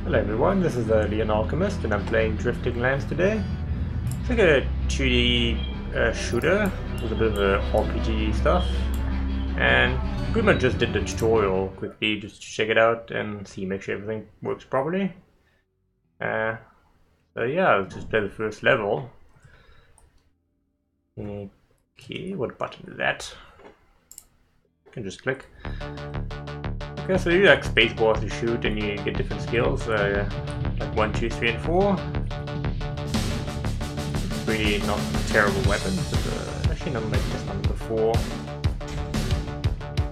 Hello everyone, this is the Leonalchemist and I'm playing Drifting Lands today. It's like a 2D shooter with a bit of RPG stuff, and pretty much just did the tutorial quickly just to check it out and see, make sure everything works properly. So yeah, I'll just play the first level. Okay, what button is that? You can just click. Okay, so you like spacebar to shoot and you get different skills, like 1, 2, 3, and 4. It's really not terrible weapons, but actually not like this one before.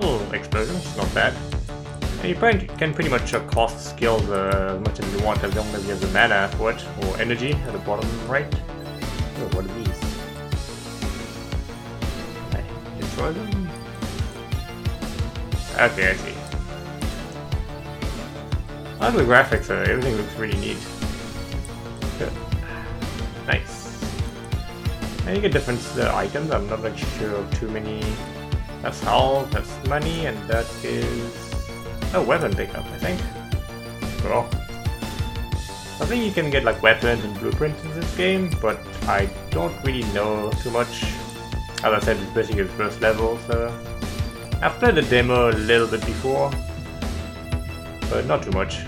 Oh, explosions, not bad. And you can pretty much cost skills as much as you want as long as you have the mana for it, or energy at the bottom right. Oh, what are these? Okay, destroy them. Okay, I see. I like the graphics, everything looks really neat. Good. Nice. And you get different items, I'm not like sure of too many. That's health, that's money, and that is a weapon pickup, I think. Cool. I think you can get like weapons and blueprints in this game, but I don't really know too much. As I said, it's basically the first level, so I've played the demo a little bit before, but not too much.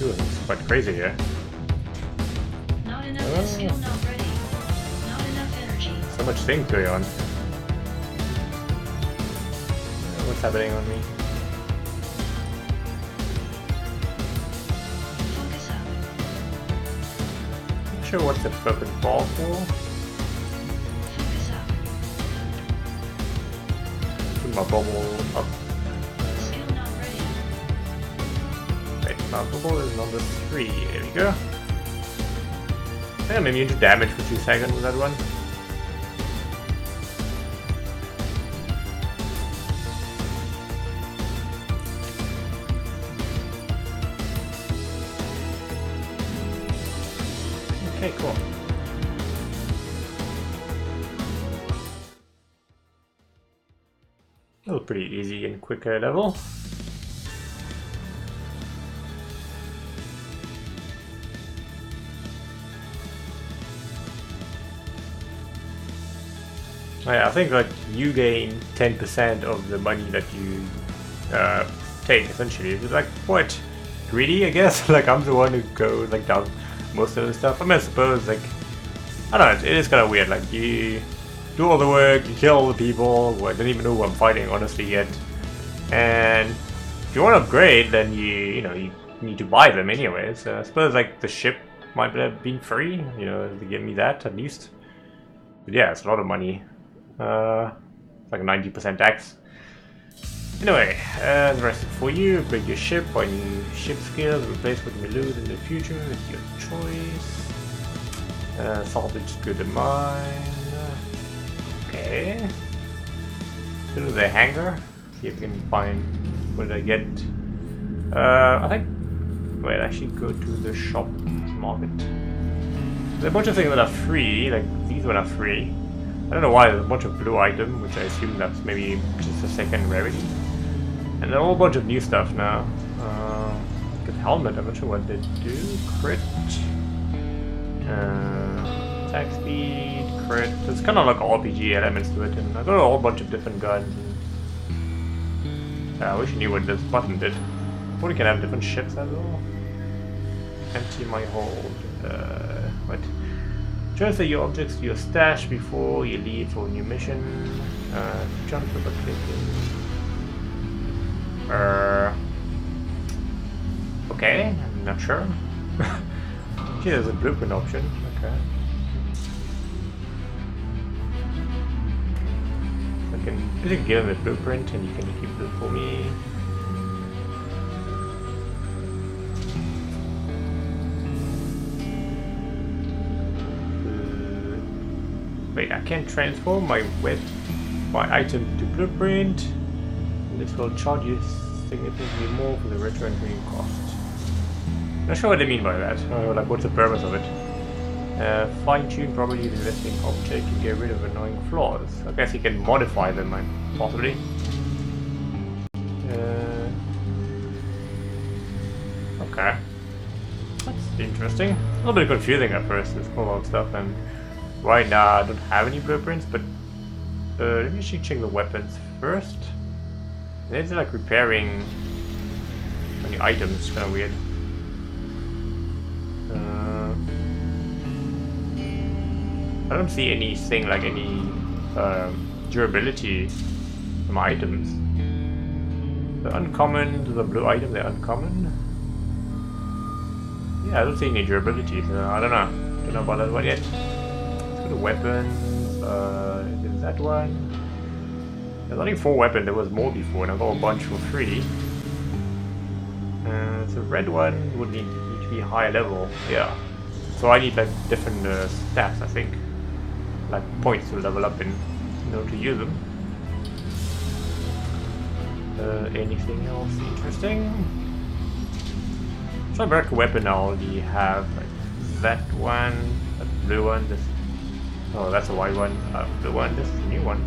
Ooh, it's quite crazy here. Not enough skill, not ready. Not enough energy. So much things going on. What's happening on me? Focus up. Not sure what's the focus ball for. Focus up. Put my bubble up. Skill not ready. Wait, my bubble is number 3. There we go. Yeah, maybe into damage for 2 seconds with that one. Okay, cool. That was pretty easy and quick level. I think like you gain 10% of the money that you take essentially. It's like quite greedy, I guess. Like I'm the one who goes like down most of the stuff. I mean, I suppose like I don't know. It is kind of weird. Like you do all the work, you kill all the people. Well, I don't even know who I'm fighting honestly yet. And if you want to upgrade, then you need to buy them anyway. So I suppose like the ship might have been free. You know, to give me that at least. But yeah, it's a lot of money. It's like 90% tax. Anyway, the rest is for you. Upgrade your ship, buy new ship skills, replace what you lose in the future. It's your choice. Salvage to the mine. Okay. Go to the hangar. See if we can find what I get. I think. Wait, actually go to the shop market. There's a bunch of things that are free. Like these ones are free. I don't know why, there's a bunch of blue items, which I assume that's maybe just a second rarity. And a whole bunch of new stuff now. Good helmet, I'm not sure what they do. Crit. Attack speed, crit. It's kind of like RPG elements to it, and I got a whole bunch of different guns. I wish I knew what this button did. Probably can have different ships as well. Empty my hold. What? Transfer your objects to your stash before you leave for a new mission. Jump over clicking. Okay, I'm not sure. Gee, there's a blueprint option. Okay. So I can basically give him a blueprint and you can keep it for me. Wait, I can transform my item to blueprint. This will charge you significantly more for the return green cost. Not sure what they mean by that. Like, what's the purpose of it? Fine-tune probably the listing object to get rid of annoying flaws. I guess you can modify them, possibly. Okay. That's interesting. A little bit confusing at first, this whole lot of stuff, and right now I don't have any blueprints, but let me actually check the weapons first. It's like repairing any items, kind of weird. I don't see anything like any durability from items. The uncommon, the blue item, they're uncommon. Yeah, I don't see any durability, so I don't know. Don't know about that one yet. Let's go to weapons. Is that one? There's only 4 weapons, there was more before, and I got a bunch for free. The red one would need to be higher level, yeah. So I need like different stats, I think. Like points to level up in order to use them. Anything else interesting? So I break a weapon, I already have like that one, that blue one, this. Oh, that's a white one. Blue one, this is a new one.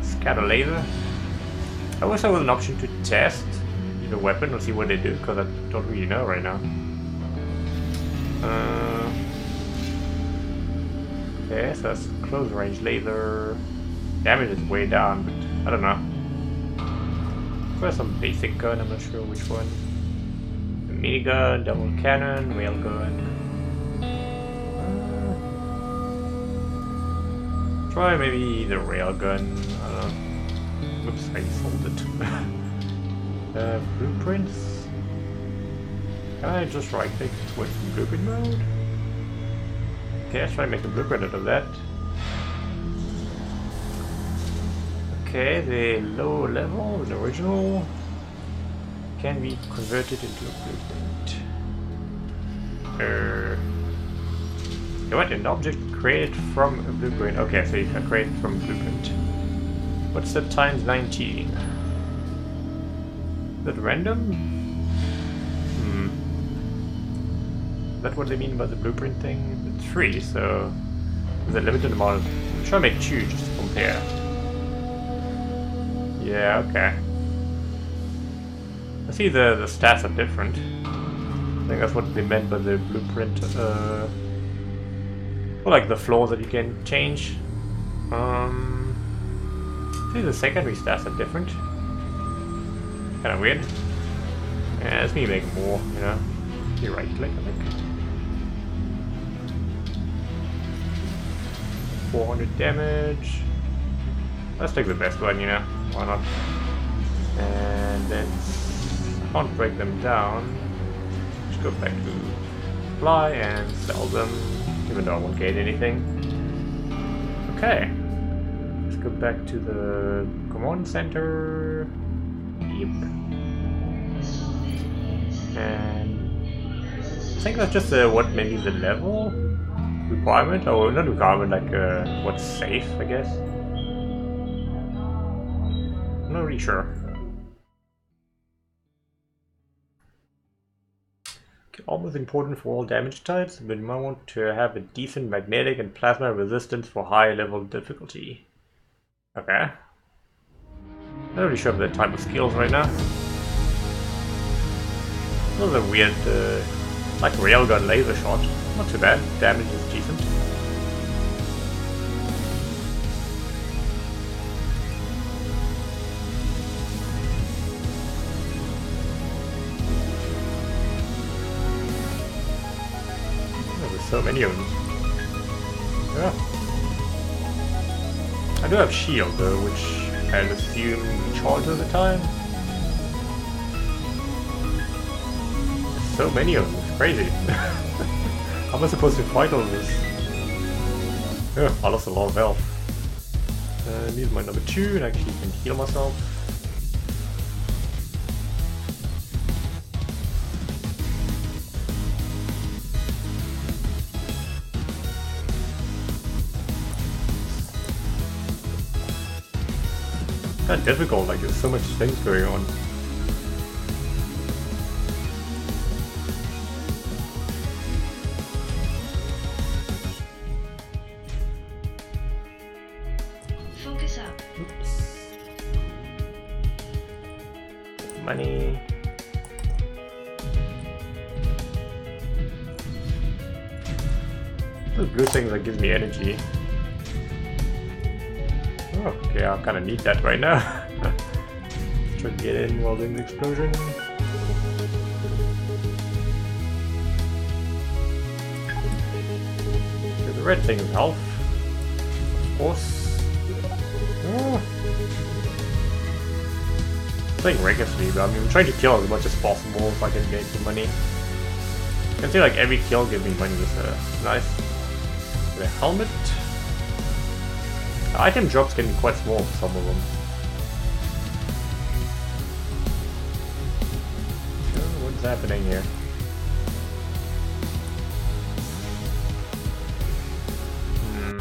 Scatter laser. I wish there was an option to test the weapon or see what they do, because I don't really know right now. Okay, so that's close range laser. Damage is way down, but I don't know. There's some basic gun, I'm not sure which one. A minigun, double cannon, railgun. Try maybe the railgun. I don't know. Oops, I sold it. Blueprints. Can I just right click switch from blueprint mode? Okay, let's try and make a blueprint out of that. Okay, the low level, the original, can be converted into a blueprint. You want an object created from a blueprint? Okay, so you can create it from a blueprint. What's that times 19? Is that random? Is that what they mean by the blueprint thing? It's free, so there's a limited amount of... Try to make 2 just to compare. Yeah, okay. I see the stats are different. I think that's what they meant by the blueprint. Or like the floors that you can change. I see the secondary stats are different. Kind of weird. Yeah, it's me making more, you know. You right click, I think. 400 damage. Let's take the best one, you know. Why not? And then I can't break them down. Just go back to fly and sell them, even though I won't gain anything. Okay. Let's go back to the command center. Yep. And I think that's just what maybe the level requirement, or not requirement, like what's safe, I guess. I'm not really sure. Okay, almost important for all damage types, but you might want to have a decent magnetic and plasma resistance for high level difficulty. Okay. Not really sure of the type of skills right now. Those are weird, like railgun laser shot. Not too bad. Damage is decent. Oh, there's so many of them. Yeah. I do have shield though, which I assume charge over time. There's so many of them, it's crazy. How am I supposed to fight all this? Oh, I lost a lot of health. Need my number 2 and actually can heal myself. It's kind of difficult, like there's so much things going on. Focus up. Oops. Money. Those blue things that gives me energy. Oh, okay, I kind of need that right now. Try to get in while doing the explosion. Okay, the red thing is health. Of course. Oh. Playing recklessly, but I mean, I'm trying to kill as much as possible if I can get some money. You can see like every kill gives me money, so nice. The helmet. The item drops can be quite small for some of them. What's happening here?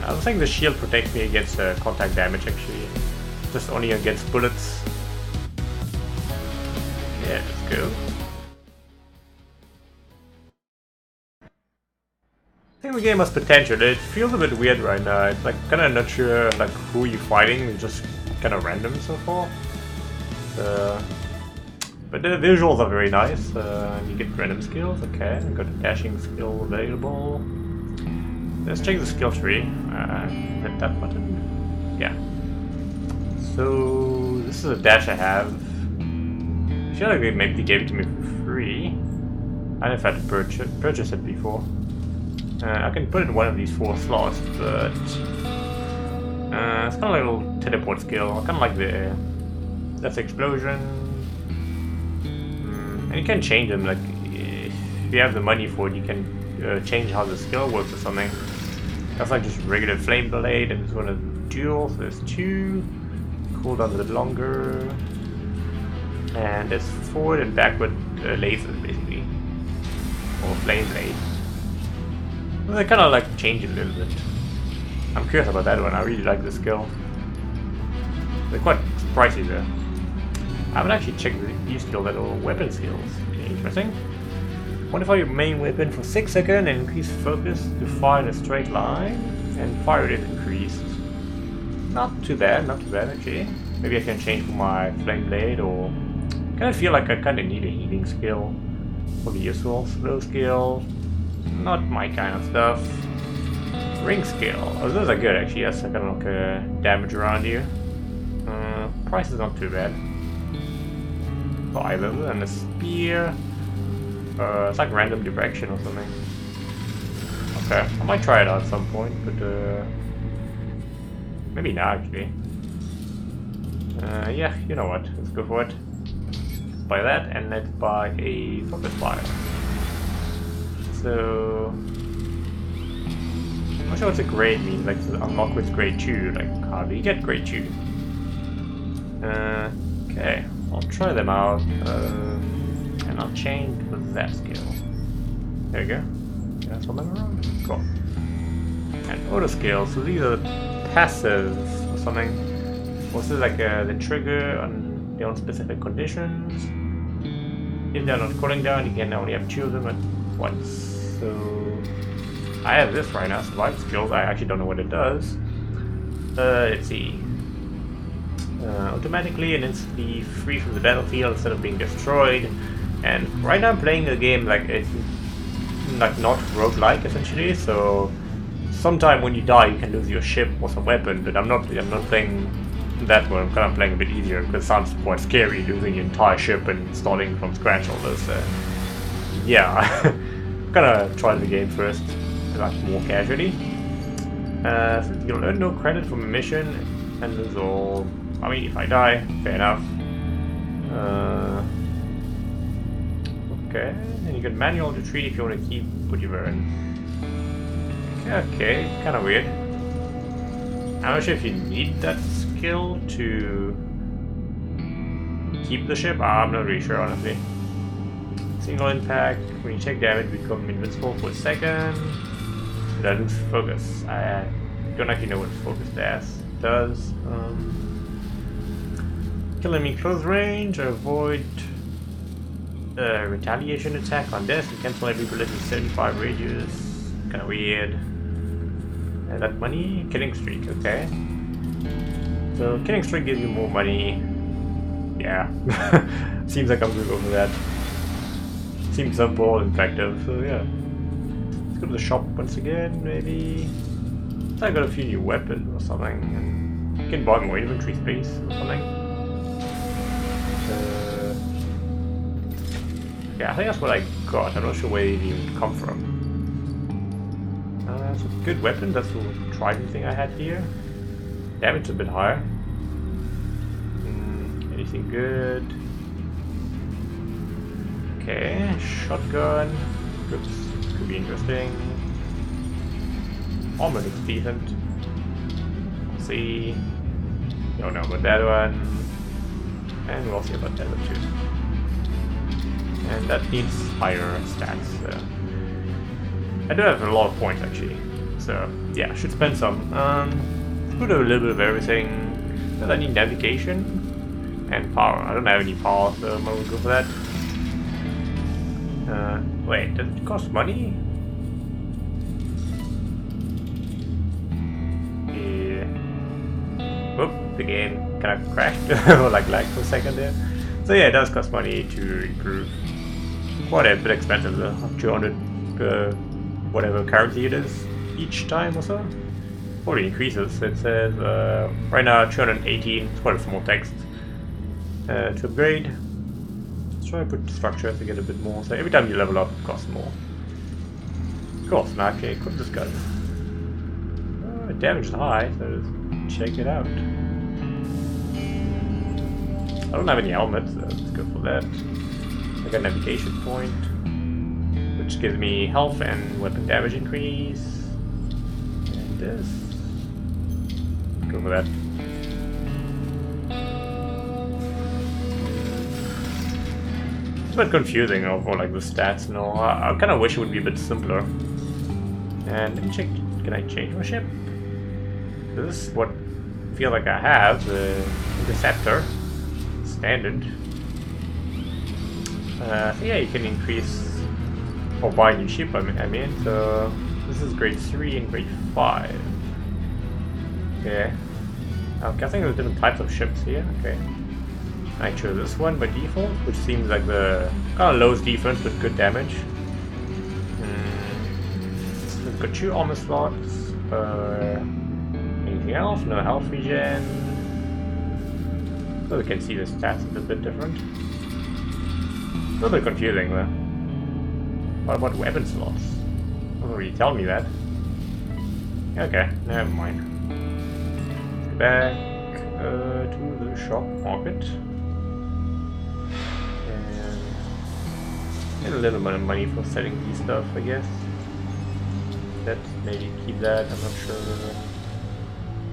I was thinking the shield protects me against contact damage actually. Just only against bullets. Yeah, let's go. I think the game has potential. It feels a bit weird right now. It's like kind of not sure like who you're fighting. It's just kind of random so far. But the visuals are very nice. You get random skills. Okay, I've got a dashing skill available. Let's check the skill tree. Hit that button. Yeah. So this is a dash I have. I feel like they maybe gave it to me for free. I don't know if I had to purchase it before. I can put it in one of these 4 slots, but it's kind of like a little teleport skill. I kind of like the that's explosion, and you can change them. Like if you have the money for it, you can change how the skill works or something. That's like just regular flame blade, and this one is dual. So there's 2. Cooldown's a bit longer, and there's forward and backward lasers basically, or flame blade. Well, they kind of like change it a little bit. I'm curious about that one. I really like the skill. They're quite pricey though. I haven't actually checked these skills at all. Weapon skills. Interesting. Modify your main weapon for 6 seconds and increase focus to fire in a straight line. And fire rate increased. Not too bad actually. Maybe I can change for my flame blade or... I kind of feel like I kind of need a healing skill. Will be useful. Slow skill. Not my kind of stuff. Ring skill. Oh, those are good actually. That's kind of like damage around you. Price is not too bad. For either. And a spear. It's like random direction or something. Okay, I might try it out at some point, but maybe not actually. Yeah, you know what? Let's go for it. Let's buy that, and let's buy a focus fire. So, I'm not sure what a grade means, like to unlock with grade 2, like how do you get grade 2? Okay, I'll try them out, and I'll change with that skill. There we go. That's what I'm around. Cool. And auto skill, so these are passive or something. What's this like the trigger on their own specific conditions? If they're not cooling down, you can only have 2 of them at once. So I have this right now, survival skills. I actually don't know what it does. Let's see. Automatically and instantly free from the battlefield instead of being destroyed. And right now I'm playing a game like it's like not roguelike essentially. So sometime when you die, you can lose your ship or some weapon. But I'm not playing that one. I'm kind of playing a bit easier because it sounds quite scary losing your entire ship and starting from scratch all this. Yeah. Gonna try the game first, like more casually. So you'll earn no credit from a mission, and lose all. I mean, if I die, fair enough. Okay, and you can manual retreat if you want to keep what you've earned. Okay, kind of weird. I'm not sure if you need that skill to keep the ship. I'm not really sure, honestly. Single impact, when you take damage, become invincible for a second. Did I lose focus? I don't actually know what focus does. Kill enemy close range, avoid retaliation attack on death, and cancel every bullet in 75 radius. Kinda weird. And that money? Killing streak, okay. So killing streak gives you more money. Yeah. Seems like I'm gonna go for that. Seems simple and effective, so yeah. Let's go to the shop once again, maybe. I got a few new weapons or something, and you can buy more inventory space or something. Yeah, I think that's what I got. I'm not sure where they even come from. It's a good weapon. That's the trident thing I had here. Damage a bit higher. Anything good? Okay, shotgun. Oops, could be interesting. Armor looks decent. We'll see. Don't know about that one. And we'll see about that one too. And that needs higher stats. I do have a lot of points actually. So yeah, should spend some. Let's do a little bit of everything. But I need navigation and power. I don't have any power, so I'm gonna go for that. Wait, does it cost money? Yeah. Whoop, the game kind of crashed or like lagged for a second there. So yeah, it does cost money to improve. Quite a bit expensive though, 200 whatever currency it is each time or so. Probably increases. It says right now 218. It's quite a small text. To upgrade. Let's try to put structure to get a bit more. So every time you level up, it costs more. Of course, now I can equip this gun. Damage is high, so let's check it out. I don't have any helmets, so let's go for that. I got a navigation point, which gives me health and weapon damage increase. And this. Let's go for that. It's a bit confusing for like the stats and all. I kind of wish it would be a bit simpler. And let me check. Can I change my ship? This is what I feel like I have. The Interceptor. Standard. So yeah, you can increase or buy a new ship. I mean, so this is grade 3 and grade 5. Okay. Okay, I think there's different types of ships here. Okay. I chose this one by default, which seems like the kind of lowest defense but good damage. We've got 2 armor slots. Anything else? No health regen. So we can see the stats a bit different. A little bit confusing though. What about weapon slots? Doesn't really tell me that. Okay, never mind. Back to the shop market. And get a little bit of money for selling these stuff, I guess. Let's maybe keep that, I'm not sure.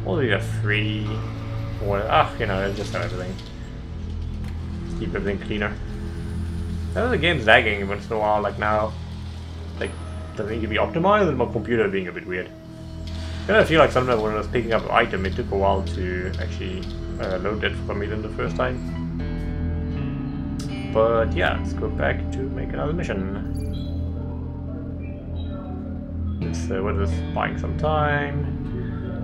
All these are free. Or, you know, just have everything. Keep everything cleaner. I know the game's lagging once in a while, like now. Like, doesn't need to be optimized, and my computer being a bit weird. I kind of feel like sometimes when I was picking up an item, it took a while to actually load it for some reason the first time. But yeah, let's go back to make another mission. This, what is this? Buying some time.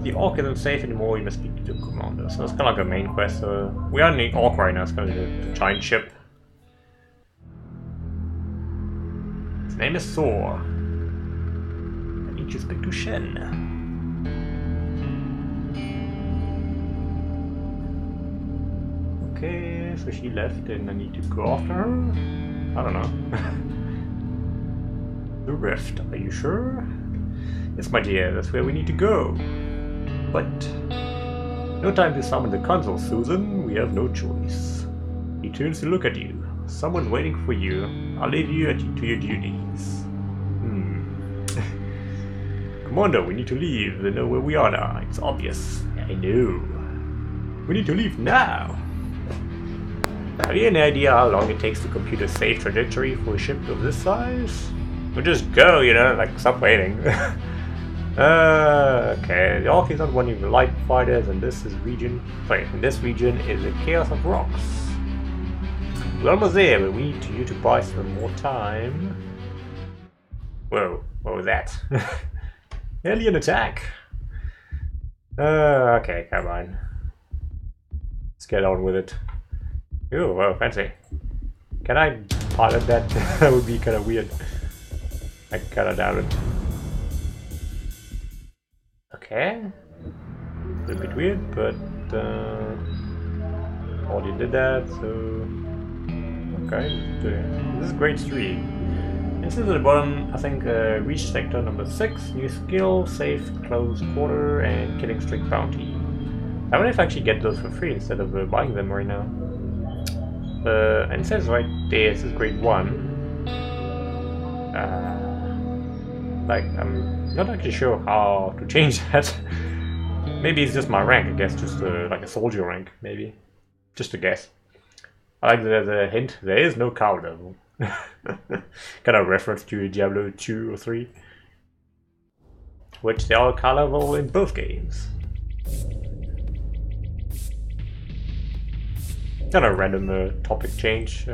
The Orc isn't safe anymore, you must speak to the commander. So that's kind of like a main quest. We are in the Orc right now, it's kind of the giant ship. His name is Thor. I need to speak to Shen. Okay, so she left and I need to go after her? I don't know. The Rift, are you sure? Yes, my dear, that's where we need to go. But no time to summon the consul, Susan. We have no choice. He turns to look at you. Someone's waiting for you. I'll leave you to your duties. Commander, we need to leave. They know where we are now. It's obvious. I know. We need to leave now. Have you any idea how long it takes to compute a safe trajectory for a ship of this size? We'll just go, you know, like stop waiting. Okay, the Orc is not one of the light fighters, and this region is a chaos of rocks. We're almost there, but we need you to buy some more time. Whoa, what was that? Alien attack! Okay, come on. Let's get on with it. Ooh, wow, fancy. Can I pilot that? That would be kind of weird. I kind of doubt it. Okay. A bit weird, but already did that, so okay. This is grade 3. This is at the bottom, I think, reach sector number 6, new skill, safe, close quarter, and killing streak bounty. I wonder if I actually get those for free instead of buying them right now. And it says right there, this is grade 1. Like, I'm not actually sure how to change that. Maybe it's just my rank, I guess, just like a soldier rank, maybe. Just a guess. I like the hint, there is no cow level. Kind of reference to Diablo 2 or 3. Which they are cow level in both games. Kind of random topic change.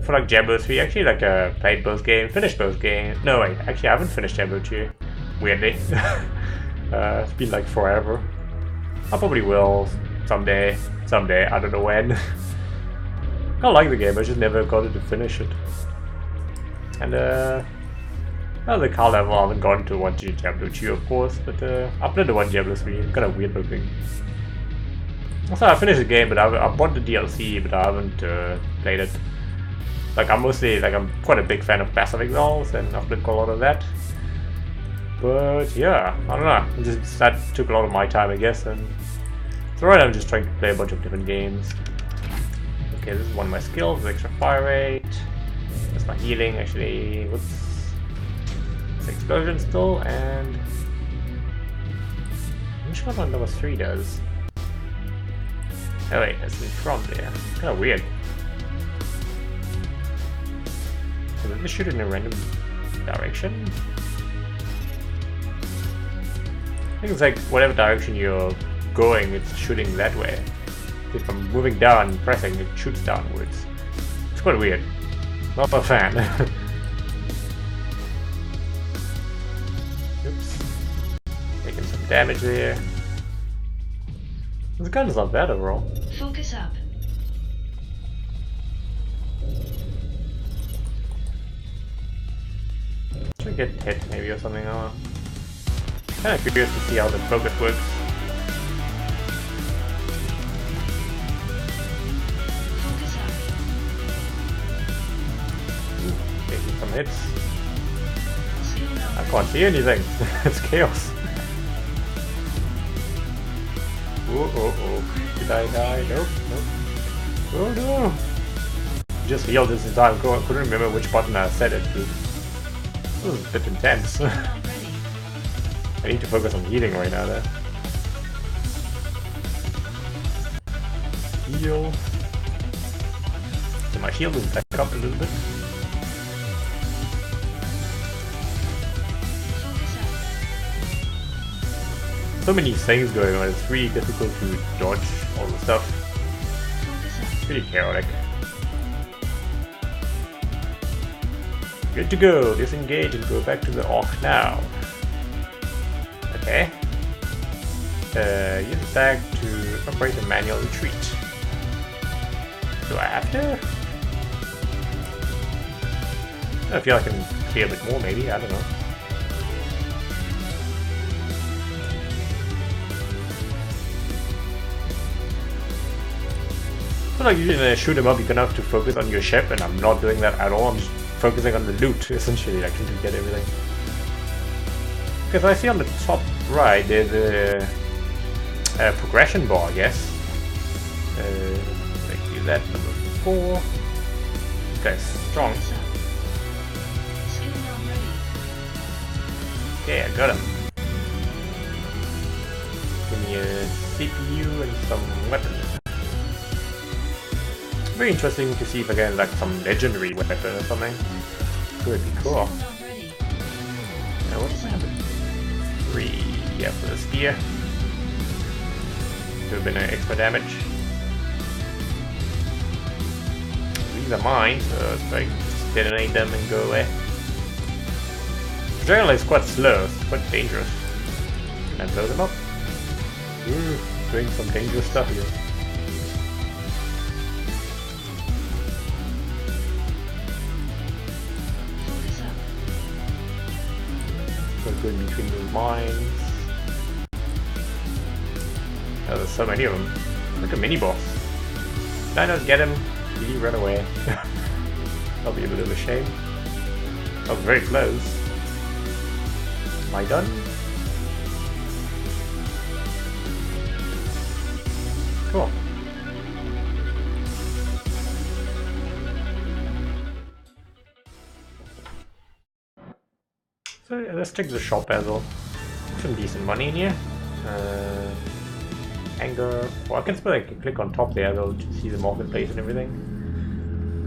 For like Diablo 3, actually like played both games, finished both games. No wait, actually I haven't finished Diablo 2. Weirdly. It's been like forever. I probably will someday, I don't know when. I like the game, I just never got to finish it. And well, the car level I haven't gone to one Diablo 2 of course, but I played the one Diablo 3, it's kind of weird looking. So I finished the game, but I bought the DLC, but I haven't played it. Like I'm quite a big fan of Passive Exiles, and I've played quite a lot of that. But yeah, I don't know. That took a lot of my time, I guess. And so right now I'm just trying to play a bunch of different games. Okay, this is one of my skills, extra fire rate. That's my healing, actually. Whoops. It's explosion still, and I'm sure what number 3 does. Oh wait, that's in front there. Kind of weird. So let me shoot in a random direction. I think it's like whatever direction you're going, it's shooting that way. If I'm moving down and pressing, it shoots downwards. It's quite weird. Not a fan. Oops. Taking some damage there. The gun is not bad overall. Focus up. Should we get hit maybe or something? Kind of curious to see how the focus works. Focus up. Ooh, taking some hits. Skill now I can't see anything. It's chaos. Oh. Did I die? Nope. Oh no. Just healed this entire time. I couldn't remember which button I set it to. This was a bit intense. not ready. I need to focus on healing right now though. Heal. So my shield is back up a little bit. Focus up. So many things going on, it's really difficult to dodge all the stuff. Focus up. It's pretty chaotic. Good to go, disengage and go back to the Orc now. Okay. Use attack to operate a manual retreat. Do I have to? I feel like I can clear a bit more maybe, I don't know. I feel like usually when I shoot him up you're gonna have to focus on your ship, and I'm not doing that at all. I'm just focusing on the loot essentially, like trying to get everything. Because I see on the top right there's a progression bar, I guess. Let's do that, number 4. Okay, strong. Focus up. Skill now ready. Okay, I got him. Give me a CPU and some weapons. Very interesting to see if I get like some legendary weapon or something. Could be cool. Skill now ready. Now what's my number 3? Yeah, for the spear. Could have been an extra damage. These are mine, so it's like just detonate them and go away. Generally it's quite slow, it's quite dangerous. Can I blow them up? Ooh, doing some dangerous stuff here. Focus up. Could go in between those mines. Oh, there's so many of them. Like a mini boss. Did I not get him? Did he run away? That'll be a bit of a shame. That was very close. Am I done? Cool. So let's check the shop as well. Some decent money in here. Anger. Well, I can click on top there though to see the marketplace and everything.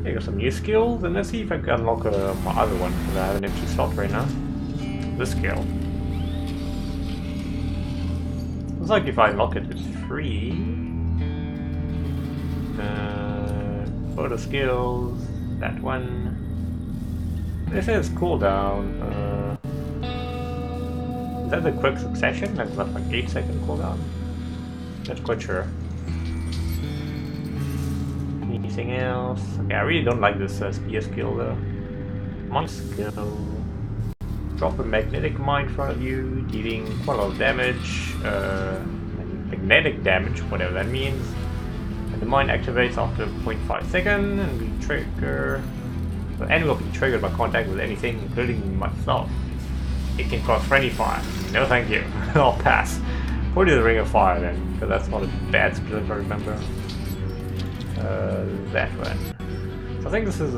Okay, got some new skills, and let's see if I can unlock my other one because I have an empty slot right now. This skill. Looks like if I unlock it, it's free. Photo skills. That one. This says cooldown. Is that the quick succession? That's not like 8-second cooldown. Not quite sure. Anything else? Okay, I really don't like this spear skill though. My skill. Drop a magnetic mine in front of you, dealing quite a lot of damage. Magnetic damage, whatever that means. And the mine activates after 0.5 seconds and will trigger. And will be triggered by contact with anything, including myself. It can cause friendly fire. No thank you. I'll pass. Probably the Ring of Fire then, because that's not a bad skill if I remember. That one. So I think this is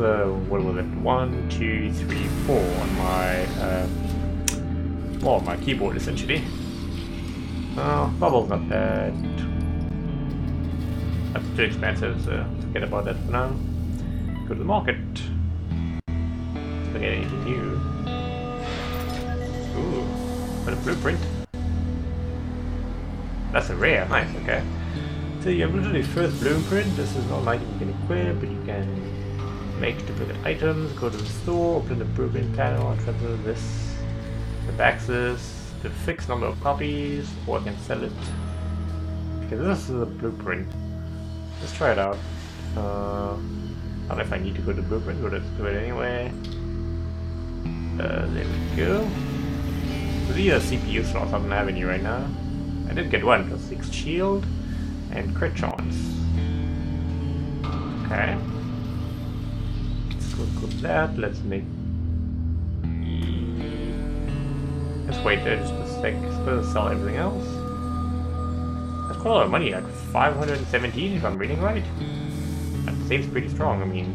what was it? 1, 2, 3, 4 on my well, my keyboard essentially. Bubble's not bad. That's too expensive, so forget about that for now. Go to the market. Don't get anything new. Ooh, what a blueprint. That's a rare, nice, okay. So you have literally first blueprint. This is not like you can equip, but you can make duplicate items, go to the store, open the blueprint panel, and transfer this to Axis, the fixed number of copies, or I can sell it. Okay, this is a blueprint. Let's try it out. I don't know if I need to go to blueprint, but let's do it anyway. There we go. So these are CPU slots I don't have any right now. I did get one, plus 6 shield and crit chance. Okay. Let's go with that. Let's make. Let's wait there just a sec. Supposed to sell everything else. That's quite a lot of money, like 517 if I'm reading right. That seems pretty strong. I mean,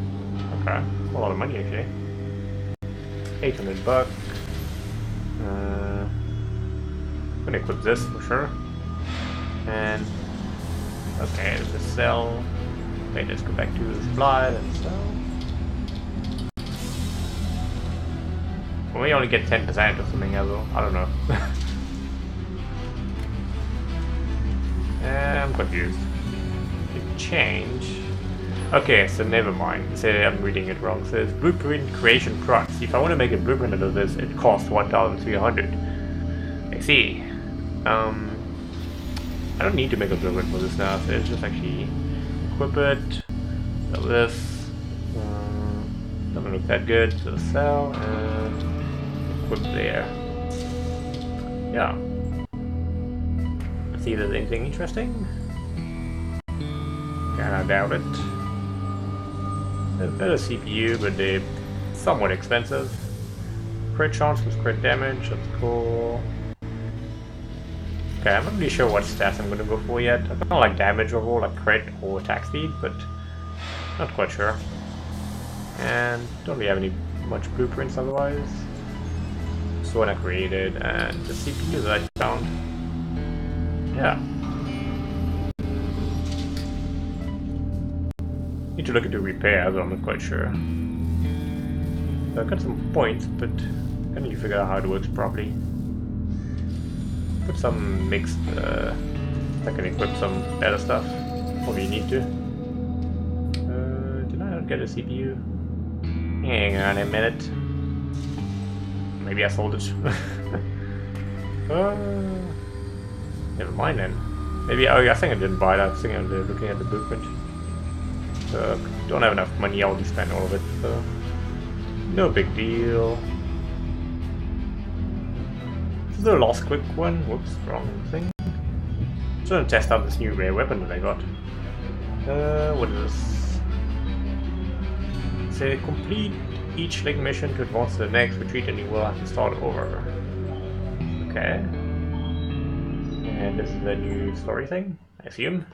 okay, a lot of money actually. 800 bucks. I'm gonna equip this for sure. And okay, let's sell. Wait, let's go back to the supply and sell. Well, we only get 10% or something as well. I don't know. I'm confused. It change. Okay, so never mind. Say I'm reading it wrong. It says blueprint creation price. If I want to make a blueprint out of this, it costs 1,300. I see. I don't need to make a blueprint for this now, so let's just actually equip it. Sell this. Doesn't look that good, so sell and equip there. Yeah. Let's see if there's anything interesting. Kinda doubt it. There's better CPU, but they're somewhat expensive. Crit chance with crit damage, that's cool. Okay, I'm not really sure what stats I'm gonna go for yet. I don't like damage overall, like crit or attack speed, but not quite sure. And don't really have any much blueprints otherwise. So when I created and the CPU that I found. Yeah. Need to look into repairs, I'm not quite sure. So I've got some points, but I need to figure out how it works properly. Put some mixed, I can equip some better stuff. Probably need to. Did I not get a CPU? Hang on a minute. Maybe I sold it. Never mind then. Maybe, oh, I think I didn't buy it. I was thinking of looking at the blueprint. Don't have enough money, I'll just spend all of it, so no big deal. The last quick one. Whoops, wrong thing. Just want to test out this new rare weapon that I got. What is this? Say complete each link mission to advance to the next retreat, and you will have to start over. Okay. And this is the new story thing, I assume.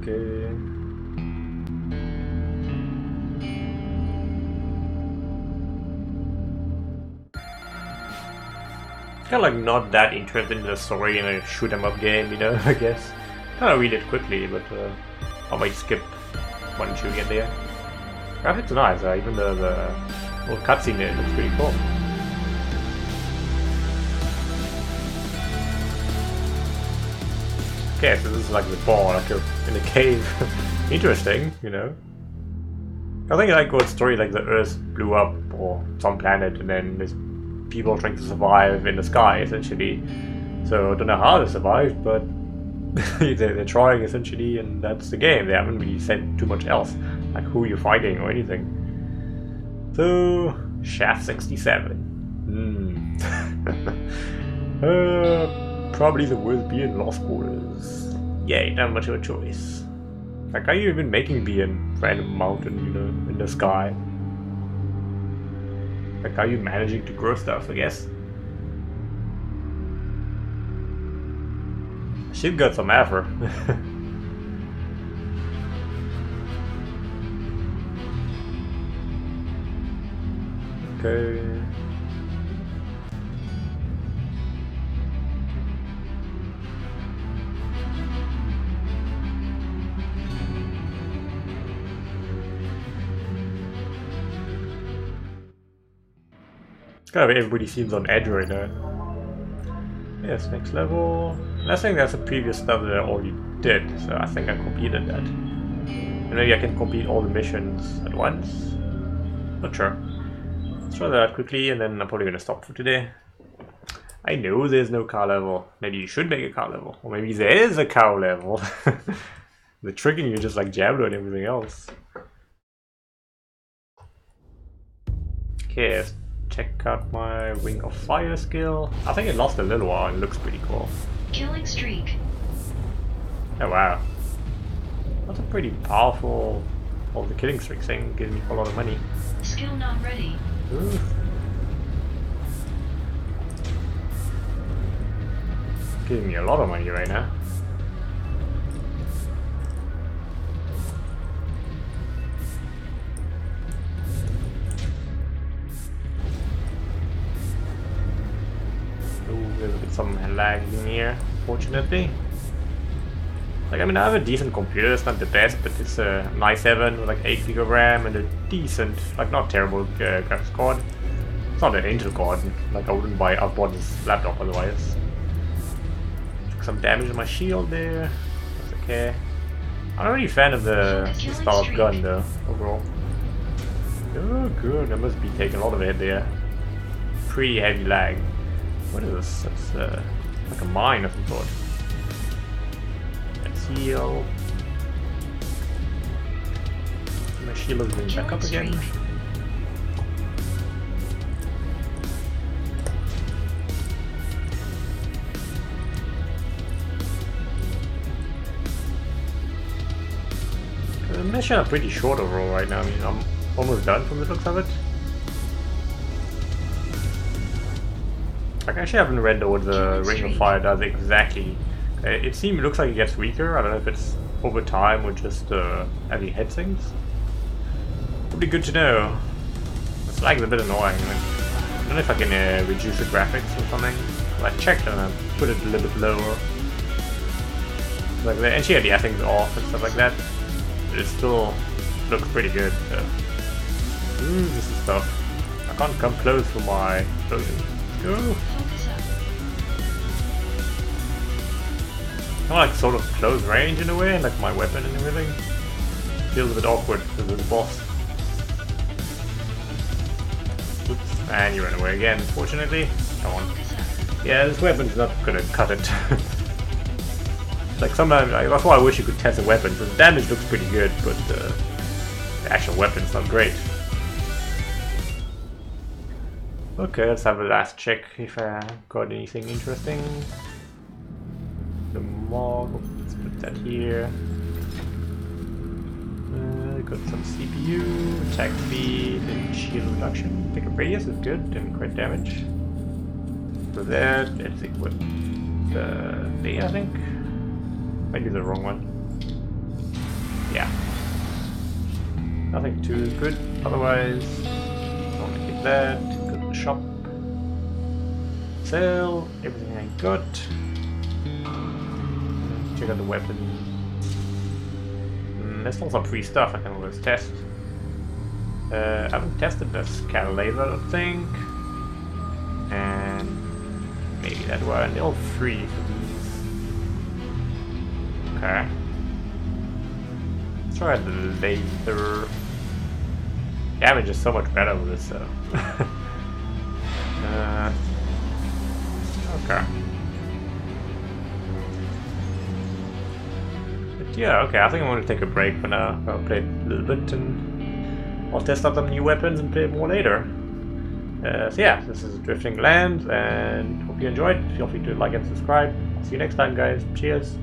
Okay. Kind of like not that interested in the story in a shoot 'em up game, you know, I guess. Kind of read it quickly, but I might skip once you get there. Graphics are nice, even the little cutscene there looks pretty cool. Okay, so this is like the ball, like in a cave. Interesting, you know. I think I like what story like the Earth blew up or some planet, and then there's people trying to survive in the sky essentially. So I don't know how they survived, but they're trying essentially, and that's the game. They haven't really said too much else, like who you're fighting or anything. So Shaft 67. Probably the worst beer in Lost Quarters. Yay, not much of a choice. Like, are you even making beer in random mountain, you know, in the sky? Like, are you managing to grow stuff, I guess? She's got some effort. Okay. Kind of everybody seems on edge right now. Yes, next level. And I think that's the previous stuff that I already did, so I think I completed that. And maybe I can complete all the missions at once. Not sure. Let's try that out quickly, and then I'm probably gonna stop for today. I know there's no car level. Maybe you should make a car level, or maybe there is a cow level. They're tricking you just like Diablo and everything else. Okay. Check out my Ring of Fire skill. I think it lost a little while and looks pretty cool. Killing streak. Oh wow. That's a pretty powerful... Well, the killing streak thing gives me a lot of money. Skill not ready. Ooh. Giving me a lot of money right now. There's a bit some lag in here, fortunately. Like, I mean, I have a decent computer, it's not the best, but it's a i7 with like 8 GB of RAM and a decent, like not terrible graphics card. It's not an Intel card, like I wouldn't buy, I've bought this laptop otherwise. Took some damage on my shield there, that's okay. I'm not really a fan of the style of gun though, overall. Oh good, I must be taking a lot of it there. Pretty heavy lag. What is this? That's like a mine of some sort. Let's heal. My shield is going back up again. The missions are pretty short overall right now. I mean, I'm almost done from the looks of it. Like, I actually haven't read what the Ring of Fire does exactly. It looks like it gets weaker. I don't know if it's over time or just as he hits things. Would be good to know. This lag is a bit annoying. Like, I don't know if I can reduce the graphics or something. Well, I checked and I put it a little bit lower. Like the HDR things off and stuff like that. But it still looks pretty good. So. Ooh, this is tough. I can't come close for my explosion. Go! I'm like sort of close range in a way, like my weapon and everything. Feels a bit awkward because of the boss. Oops, and you ran away again, fortunately. Come on. Yeah, this weapon's not gonna cut it. Like sometimes, that's why I wish you could test a weapon, because the damage looks pretty good, but the actual weapon's not great. Okay, let's have a last check if I got anything interesting. The morgue, let's put that here. Got some CPU, attack speed, and shield reduction. Pickup radius is good, and crit damage. So that, let's equip the I think. Maybe the wrong one. Yeah. Nothing too good. Otherwise, I want to keep that. Go to the shop. Sell everything I got. Check out the weapon. There's still some free stuff I can always test. I haven't tested the scatter laser, I don't think. And maybe that one. They're all free for these. Okay. Let's try the laser. Damage is so much better with this, so. Okay. But yeah, okay, I think I'm going to take a break for now. I'll play a little bit and I'll test out some new weapons and play more later. So yeah, this is Drifting Lands and hope you enjoyed. Feel free to like and subscribe. See you next time, guys. Cheers.